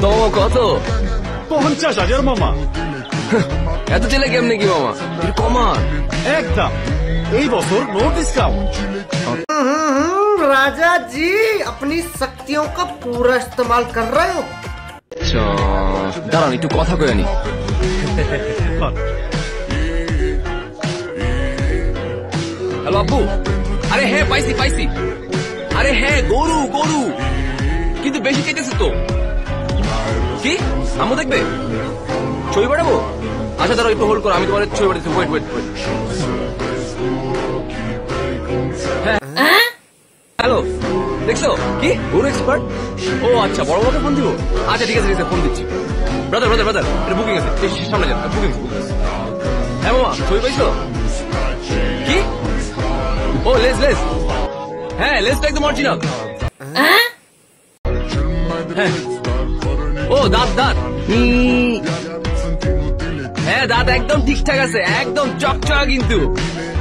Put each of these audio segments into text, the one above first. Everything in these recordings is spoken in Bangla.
তো কত? 50,000 মামা। এত চেলে কেমনে কি মামা? কমান একদম এই বছর নো ডিসকাউন্ট। राजा जी अपनी शक्तियों का पूरा इस्तेमाल कर रहे हो। দাঁড়ান একটু কথা কয়ে নি। হ্যালো আব্বু। আরে হ্যাঁ পাইছি পাইছি। আরে হ্যাঁ গরু গরু, কিন্তু বেশি কেটেছে তো। কি আম্মু দেখবে? ছবি পাঠাবো? আচ্ছা দাঁড়াও একটু হোল্ড করো, আমি তোমার ছবি পাঠাচ্ছি। Wait wait wait. হ্যাঁ হ্যালো, দেখছো কি গরু এক্সপার্ট? ও আচ্ছা, বড় বড় ফোন দিব। আচ্ছা ঠিক আছে ঠিক আছে, ফোন দিচ্ছি। ব্রাদার ব্রাদার ব্রাদার, এটা বুকিং আছে, সামনে যান, বুকিং বুকিং। হ্যাঁ মামা ছবি পাইছো? কি? ও লেস লেস, হ্যাঁ লেসটা একদম অরিজিনাল। হ্যাঁ ও দাঁত দাঁত, হ্যাঁ দাঁত একদম ঠিকঠাক আছে, একদম চকচকা কিন্তু।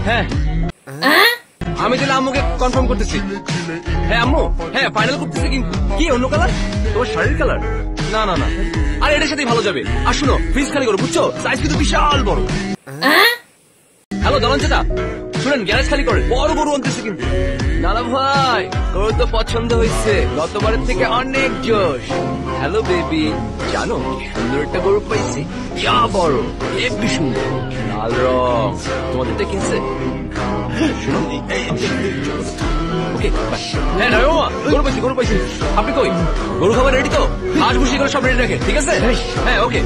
হ্যাঁ আমি তাহলে আম্মুকে কনফার্ম করতেছি। হ্যাঁ আম্মু, হ্যাঁ ফাইনাল করতেছি। কিন্তু কি অন্য কালার? তোমার শাড়ির কালার? না না না, আর এটার সাথেই ভালো যাবে। আর শুনো ফ্রিজ খালি করো, বুঝছো? সাইজ কিন্তু বিশাল বড়। হ্যালো দালান চেতা, শুনেন গ্যারেজ খালি করে, বড় গরু আনতেছে কিন্তু। নালা ভাই গরু তো পছন্দ হয়েছে, গতবারের থেকে অনেক জোশ। হ্যালো বেবি, জানো সুন্দর একটা গরু পাইছি, ইয়া বড়, হেবি সুন্দর, লাল রং। তোমাদেরটা কিনছে? শুনো ওকে হ্যাঁ না মামা, গরু পাইছি গরু পাইছি। আপনি কই? গরু খাবার রেডি তো? হাঁস ভুসি করে সব রেডি রাখে, ঠিক আছে? হ্যাঁ ওকে।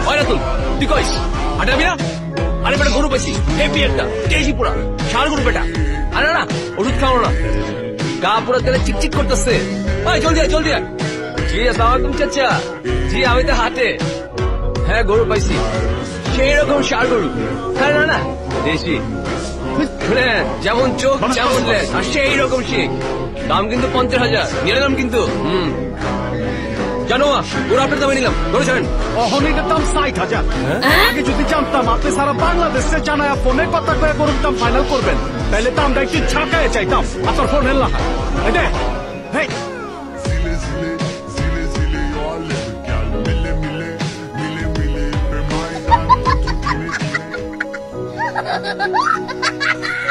ওই রাতুল তুই কইস হাঁটাবি না? আরে বেটা গরু পাইছি, হেভি একটা, তেজি পুরা ষাঁড় গরু বেটা। আরে না ওষুধ খাওয়ানো না, গা পুরা তেলে চিকচিক করতেছে। ওই জলদি আয় জলদি আয়। জি আসসালামু আলাইকুম চাচা। জি আমি তো হাটে। হ্যাঁ গরু পাইছি, সেই রকম ষাঁড় গরু। হ্যাঁ না না দেশি, যেমন চোখ যেমন লেজ, আর সেই রকম শিখ। দাম কিন্তু 50,000 নিলাম কিন্তু। জানো গরু আপনার দামে নিলাম, গরু জানেন অহনিকের দাম 60,000। আগে যদি জানতাম আপনি সারা বাংলাদেশে জানায় ফোনে কথা করে গরুর দাম ফাইনাল করবেন, তাহলে দামটা একটু ছাকায় চাইতাম। আপনার phone হেল্লা Ha ha ha ha!